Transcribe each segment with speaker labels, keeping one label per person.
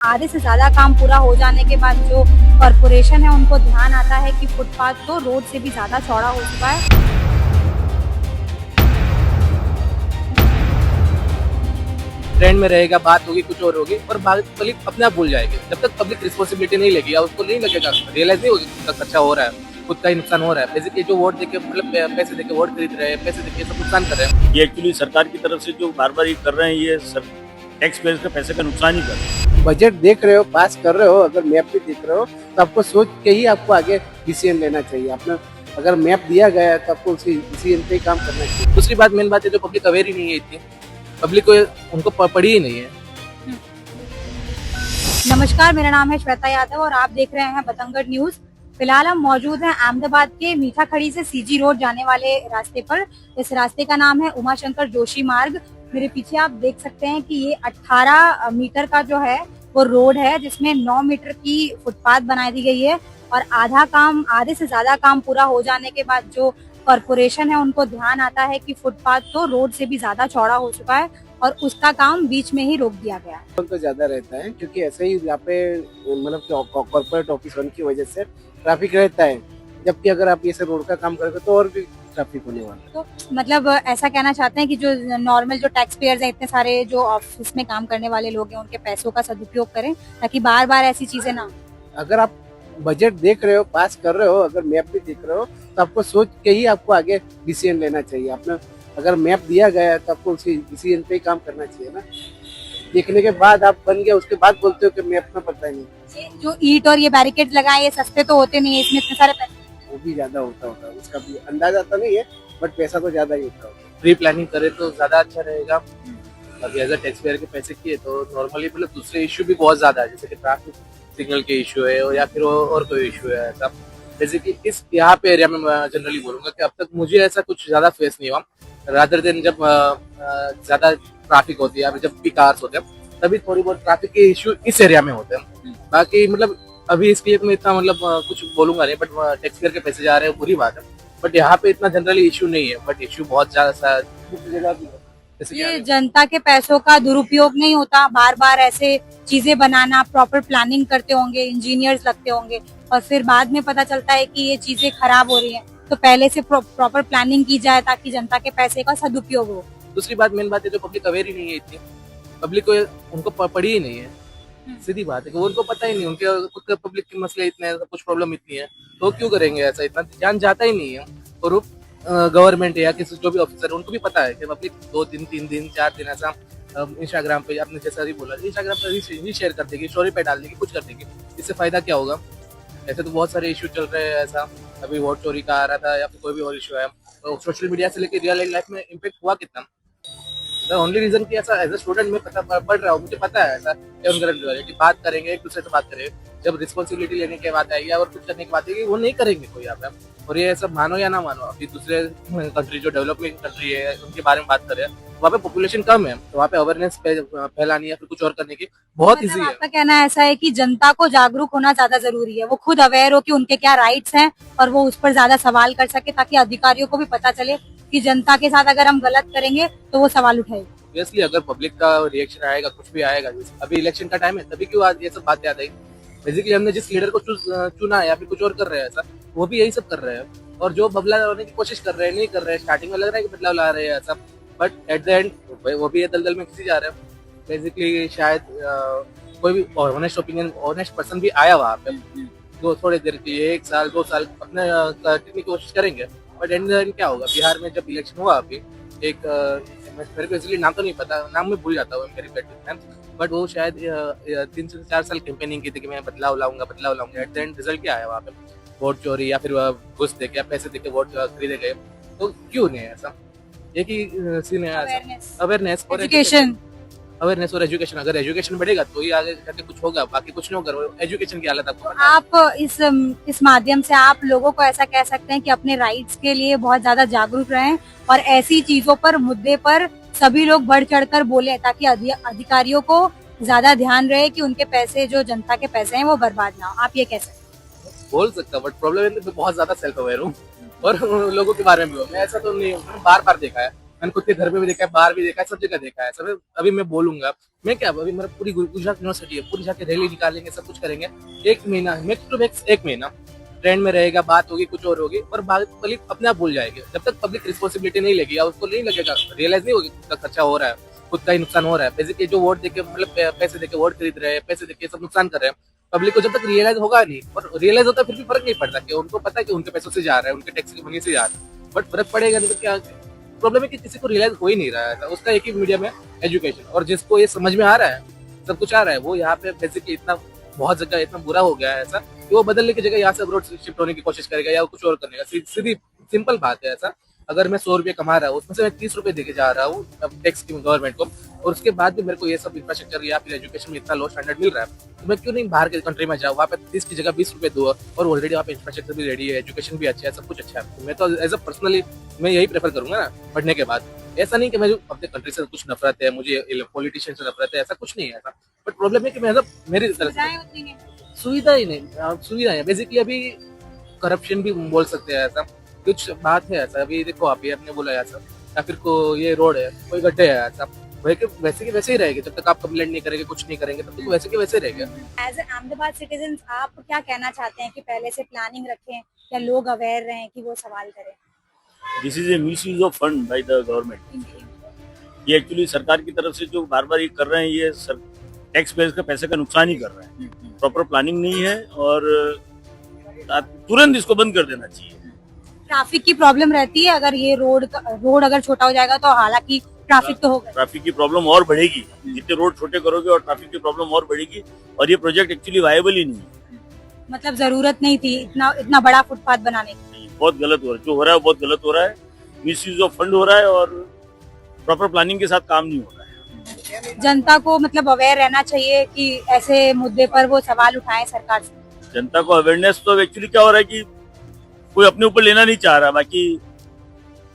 Speaker 1: आधे से ज्यादा काम पूरा हो जाने के बाद जो कॉरपोरेशन है उनको ध्यान आता है कि फुटपाथ तो रोड से भी ज्यादा चौड़ा हो चुका है।
Speaker 2: ट्रेंड में रहेगा, बात होगी कुछ और होगी और पब्लिक अपने आप भूल जाएगी। जब तक पब्लिक रिस्पॉन्सिबिलिटी नहीं लेगी या उसको नहीं लगेगा, रियलाइज नहीं होगी खुद का खर्चा हो रहा है, खुद का ही नुकसान हो रहा है। बेसिकली जो वोट देके मतलब पैसे देके वोट खरीद रहे हैं, पैसे देके सब नुकसान कर रहे हैं।
Speaker 3: ये एक्चुअली सरकार की तरफ से जो बार बार ये कर रहे हैं, ये टैक्स पेयर्स का पैसे का नुकसान ही कर रहे हैं।
Speaker 4: बजट देख रहे हो, पास कर रहे हो, अगर मैप भी देख रहे हो तो आपको सोच के ही आपको आगे डिसीजन लेना चाहिए। आपने अगर मैप दिया गया है तो आपको उसी डिसीजन पे ही काम करना चाहिए।
Speaker 2: दूसरी बात, मेन बात है जो पब्लिक अवेयर ही नहीं है, इतनी पब्लिक को उनको पड़ी ही नहीं है।
Speaker 1: नमस्कार, मेरा नाम है श्वेता यादव और आप देख रहे हैं बतंगड़ न्यूज। फिलहाल हम मौजूद हैं अहमदाबाद के मीठा खड़ी से सीजी रोड जाने वाले रास्ते पर। इस रास्ते का नाम है उमाशंकर जोशी मार्ग। मेरे पीछे आप देख सकते हैं कि ये 18 मीटर का जो है वो रोड है, जिसमें 9 मीटर की फुटपाथ बनाई दी गई है और आधे से ज्यादा काम पूरा हो जाने के बाद जो कॉरपोरेशन है उनको ध्यान आता है कि फुटपाथ तो रोड से भी ज्यादा चौड़ा हो चुका है और उसका काम बीच में ही रोक दिया गया है।
Speaker 4: तो ज्यादा रहता है क्योंकि ऐसे ही यहाँ पे मतलब कॉर्पोरेट ऑफिस होने की वजह से ट्रैफिक रहता है, जबकि अगर आप ये सब रोड का काम करोगे तो और भी ट्रैफिक होने वाला है।
Speaker 1: तो मतलब ऐसा कहना चाहते हैं कि जो नॉर्मल जो टैक्स पेयर्स हैं, इतने सारे जो ऑफिस में काम करने वाले लोग हैं, उनके पैसों का सदुपयोग करें ताकि बार बार ऐसी चीजें ना हो।
Speaker 4: अगर आप बजट देख रहे हो, पास कर रहे हो, अगर मैप भी देख रहे हो तो आपको सोच के ही आपको आगे डिसीजन लेना चाहिए। आपने अगर मैप दिया गया है तो आपको उसी डिसीजन पे ही काम करना चाहिए ना। देखने के बाद आप बन गए, उसके बाद बोलते हो कि मैप में पता ही नहीं।
Speaker 1: ये जो ईंट और ये बैरिकेड लगाए, ये सस्ते तो होते नहीं है, इसमें इतने सारे पैसे।
Speaker 4: वो भी ज्यादा होता होगा, उसका भी अंदाजा तो नहीं है, बट पैसा तो ज्यादा ही होता होगा।
Speaker 2: प्री प्लानिंग करे तो ज्यादा अच्छा रहेगा। अभी एज अ टैक्स पेयर के पैसे किए तो नॉर्मली मतलब दूसरे इश्यू भी बहुत ज्यादा है, जैसे कि ट्रैफिक सिग्नल के इशू है और या फिर और कोई इशू है ऐसा। जैसे कि इस यहाँ पे एरिया में मैं जनरली बोलूंगा कि अब तक मुझे ऐसा कुछ ज्यादा फेस नहीं हुआ। रादर दिन जब ज्यादा ट्रैफिक होती है, अभी जब पीक आवर्स होते हैं तभी थोड़ी बहुत ट्रैफिक के इशू इस एरिया में होते हैं। बाकी मतलब अभी इसके लिए मैं इतना मतलब कुछ बोलूंगा नहीं, बट टैक्स पेयर के पैसे जा रहे हैं बुरी बात है, बट यहाँ पे इतना जनरली इशू नहीं है। बट इशू बहुत ज्यादा जगह भी है, जैसे
Speaker 1: ये जनता के पैसों का दुरुपयोग नहीं होता? बार बार ऐसे चीजें बनाना, प्रॉपर प्लानिंग करते होंगे, इंजीनियर्स लगते होंगे और फिर बाद में पता चलता है कि ये चीजें खराब हो रही हैं, तो पहले से प्रॉपर प्लानिंग की जाए ताकि जनता के पैसे का सदुपयोग हो।
Speaker 2: दूसरी बात, मेन बात है जो पब्लिक अवेयर ही नहीं है, इतनी पब्लिक को उनको पड़ी ही नहीं है। सीधी बात है कि उनको पता ही नहीं, उनके खुद के पब्लिक के मसले इतने हैं, कुछ प्रॉब्लम इतनी है, तो क्यों करेंगे ऐसा? इतना ध्यान जाता ही नहीं है। और गवर्नमेंट या किसी जो भी ऑफिसर, उनको भी पता है कि पब्लिक 2 दिन 3 दिन 4 दिन ऐसा इंस्टाग्राम पे, आपने जैसा भी बोला, इंस्टाग्राम पे ही शेयर कर देगी, स्टोरी पे डाल देगी, कुछ कर देगी, इससे फायदा क्या होगा? ऐसे तो बहुत सारे इशू चल रहे हैं ऐसा। अभी वोट चोरी का आ रहा था या फिर कोई भी और इशू है, तो सोशल मीडिया से लेकर रियल लाइफ में इम्पेक्ट हुआ कितना? ओनली रीजन कि ऐसा एज ए स्टूडेंट में पढ़ रहा हूँ, मुझे पता है ऐसा कि बात करेंगे, एक दूसरे से बात करेंगे, जब रिस्पॉन्सिबिलिटी लेने की बात आएगी और कुछ करने की बात आएगी, वो नहीं करेंगे कोई यहाँ पे। और ये सब मानो या ना मानो, अभी दूसरे कंट्री जो डेवलपिंग कंट्री है उनके बारे में बात करें, वहाँ पे पॉपुलेशन कम है, तो वहाँ पे अवेयरनेस फैलानी या फिर कुछ और करने की बहुत इजी है।
Speaker 1: आपका कहना ऐसा है कि जनता को जागरूक होना ज्यादा जरूरी है, वो खुद अवेयर हो कि उनके क्या राइट्स हैं और वो उस पर ज्यादा सवाल कर सके, ताकि अधिकारियों को भी पता चले कि जनता के साथ अगर हम गलत करेंगे तो वो सवाल उठाएगी।
Speaker 2: ऑब्वियसली अगर पब्लिक का रिएक्शन आएगा, कुछ भी आएगा, अभी इलेक्शन का टाइम है, तभी क्यों आज ये सब बात याद आई? बेसिकली हमने जिस लीडर को चुना है या फिर कुछ और कर रहे हैं ऐसा, वो भी यही सब कर रहे हैं और जो बदला लाने की कोशिश कर रहे हैं, नहीं कर रहे हैं। स्टार्टिंग में लग रहा है कि बदलाव ला रहे हैं ऐसा, बट एट द एंड वो भी ये दलदल में घिसी जा रहे हैं। बेसिकली शायद कोई भी ऑनेस्ट ओपिनियन, ऑनेस्ट पर्सन भी आया वहाँ पे, जो थोड़ी देर के लिए 1 साल 2 साल अपने करने की कोशिश करेंगे, बट एंड द एंड क्या होगा? बिहार में जब इलेक्शन हुआ अभी, एक मेरे को इसलिए नाम तो नहीं पता, नाम मैं भूल जाता हूँ, बट वो शायद 3 से 4 साल कैंपेनिंग की थी कि मैं बदलाव लाऊंगा। एट द एंड रिजल्ट क्या आया वहाँ पे? वोट चोरी या फिर घुस दे के, पैसे दे के वोट खरीदे गए। तो क्यों नहीं है ऐसा? एक ही सीन है, अवेयरनेस और
Speaker 1: एजुकेशन।
Speaker 2: अवेयरनेस और एजुकेशन। अगर एजुकेशन बढ़ेगा तो ही आगे जाके कुछ होगा, बाकी कुछ नहीं होगा। एजुकेशन की हालत आपको पता है।
Speaker 1: आप इस माध्यम से आप लोगों को ऐसा कह सकते हैं कि अपने राइट्स के लिए बहुत ज्यादा जागरूक रहें और ऐसी चीजों पर, मुद्दे पर सभी लोग बढ़ चढ़कर बोले, ताकि अधिकारियों को ज्यादा ध्यान रहे कि उनके पैसे, जो जनता के पैसे हैं, वो बर्बाद ना हो। आप ये कह सकते हैं?
Speaker 2: बोल सकता, बट प्रॉब्लम है कि मैं बहुत ज्यादा सेल्फ अवेयर हूँ और लोगों के बारे में भी हूँ। मैं ऐसा तो नहीं हूँ, बार बार देखा है मैंने खुद के घर पे भी देखा है, बाहर भी देखा है, सब जगह देखा है। सब अभी मैं बोलूंगा, मैं क्या, अभी मेरा पूरी गुजरात यूनिवर्सिटी है, पूरी जाके रैली निकालेंगे, सब कुछ करेंगे। एक महीना, मैक्स टू मैक्स एक महीना ट्रेंड में रहेगा, बात होगी, कुछ और होगी, और पब्लिक अपने आप भूल जाएगी। जब तक पब्लिक रिस्पॉन्सिबिलिटी नहीं लेगी या उसको नहीं लगेगा, रियलाइज नहीं होगी खुद का खर्चा हो रहा है, खुद का ही नुकसान हो रहा है। बेसिकली जो वोट देके, मतलब पैसे देके वोट खरीद रहे हैं, पैसे देके सब नुकसान कर रहे हैं, पब्लिक को जब तक रियलाइज होगा नहीं, और रियलाइज होता है फिर भी फर्क नहीं पड़ता, कि उनको पता है कि उनके पैसों से जा रहा है, उनके टैक्स की मनी से जा रहा है, बट फर्क पड़ेगा नहीं। तो क्या प्रॉब्लम है कि किसी को रियलाइज हो ही नहीं रहा है। उसका एक ही मीडियम है, एजुकेशन, और जिसको ये समझ में आ रहा है, सब कुछ आ रहा है, वो यहाँ पे बेसिकली इतना बहुत जगह इतना बुरा हो गया है ऐसा कि वो बदलने की जगह यहाँ से अब्रॉड शिफ्ट होने की कोशिश करेगा या कुछ और करने का। सीधी सिंपल बात है ऐसा। अगर मैं 100 रुपये कमा रहा हूँ, उसमें से मैं 30 रुपये देके जा रहा हूँ टैक्स की गवर्नमेंट को, और उसके बाद भी मेरे को ये सब इंफ्रास्ट्रक्चर या फिर एजुकेशन में इतना लो स्टैंडर्ड मिल रहा है, तो मैं क्यों नहीं बाहर के कंट्री में जाऊँ, वहाँ पे 30 की जगह 20 रुपये दूँ, और ऑलरेडी वहाँ पे इंफ्रास्ट्रक्चर भी रेडी है, एजुकेशन भी अच्छा है, सब कुछ अच्छा है। तो मैं तो एज अ पर्सनली मैं यही प्रेफर करूंगा ना पढ़ने के बाद। ऐसा नहीं कि मैं जो अपने कंट्री से कुछ नफरत है, मुझे पॉलिटिशियन से नफरत है, ऐसा कुछ नहीं है ऐसा। बट प्रॉब्लम है कि मैं मेरी तरफ से सुविधा ही नहीं, सुविधा है बेसिकली। अभी करप्शन भी बोल सकते हैं ऐसा, कुछ बात है ऐसा। अभी देखो आप ये आपने बोला ऐसा, या फिर को ये रोड है, कोई गड्ढे है ऐसा, वैसे के वैसे ही रहेंगे जब तक आप कंप्लेंट नहीं करेंगे, कुछ नहीं करेंगे, तब तक वैसे के वैसे रहेंगे।
Speaker 1: एज ए अहमदाबाद सिटीजन आप क्या कहना चाहते हैं कि पहले से प्लानिंग रखें या लोग अवेयर रहें कि वो सवाल करें?
Speaker 3: This is a miss use of fund by the government. ये एक्चुअली सरकार की तरफ से जो बार बार ये कर रहे हैं, ये टैक्स पेयर्स का पैसे का नुकसान ही कर रहे हैं। प्रॉपर प्लानिंग नहीं है, और तुरंत इसको बंद कर देना चाहिए।
Speaker 1: ट्रैफिक की प्रॉब्लम रहती है, अगर ये रोड अगर छोटा हो जाएगा तो हालांकि ट्रैफिक तो होगा,
Speaker 3: ट्रैफिक की प्रॉब्लम और बढ़ेगी। जितने रोड छोटे करोगे और ट्रैफिक की प्रॉब्लम और बढ़ेगी, और ये प्रोजेक्ट एक्चुअली वायबल ही नहीं है।
Speaker 1: मतलब जरूरत नहीं थी इतना बड़ा फुटपाथ बनाने की।
Speaker 3: बहुत गलत हो रहा है, जो हो रहा है बहुत गलत हो रहा है, मिस यूज ऑफ फंड हो रहा है, और प्रॉपर प्लानिंग के साथ काम नहीं हो रहा है।
Speaker 1: जनता को मतलब अवेयर रहना चाहिए कि ऐसे मुद्दे पर वो सवाल उठाएं सरकार से।
Speaker 3: जनता को अवेयरनेस तो एक्चुअली क्या हो रहा है कि कोई अपने ऊपर लेना नहीं चाह रहा, बाकी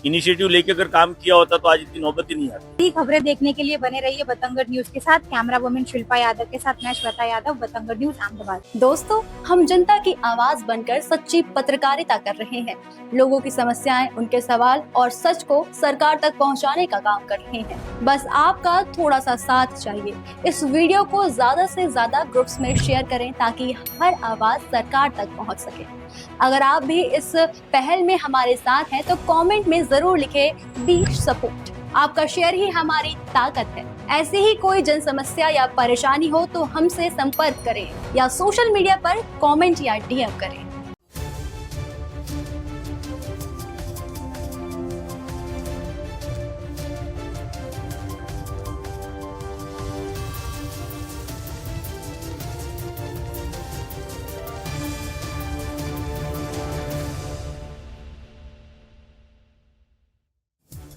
Speaker 3: इनिशिएटिव लेके अगर काम किया होता तो आज इतनी नौबत ही नहीं आती।
Speaker 1: खबरें देखने के लिए बने रहिए बतंगड़ न्यूज के साथ। कैमरा वुमेन शिल्पा यादव के साथ मैं श्वेता यादव, बतंगड़ न्यूज अहमदाबाद।
Speaker 5: दोस्तों, हम जनता की आवाज बनकर सच्ची पत्रकारिता कर रहे हैं। लोगों की समस्याएं, उनके सवाल और सच को सरकार तक पहुंचाने का काम कर रहे हैं। बस आपका थोड़ा सा साथ चाहिए। इस वीडियो को ज्यादा से ज्यादा ग्रुप्स में शेयर करें ताकि हर आवाज सरकार तक पहुंच सके। अगर आप भी इस पहल में हमारे साथ हैं तो कमेंट में जरूर लिखें बी सपोर्ट। आपका शेयर ही हमारी ताकत है। ऐसी ही कोई जन समस्या या परेशानी हो तो हमसे संपर्क करें या सोशल मीडिया पर कमेंट या डीएम करें।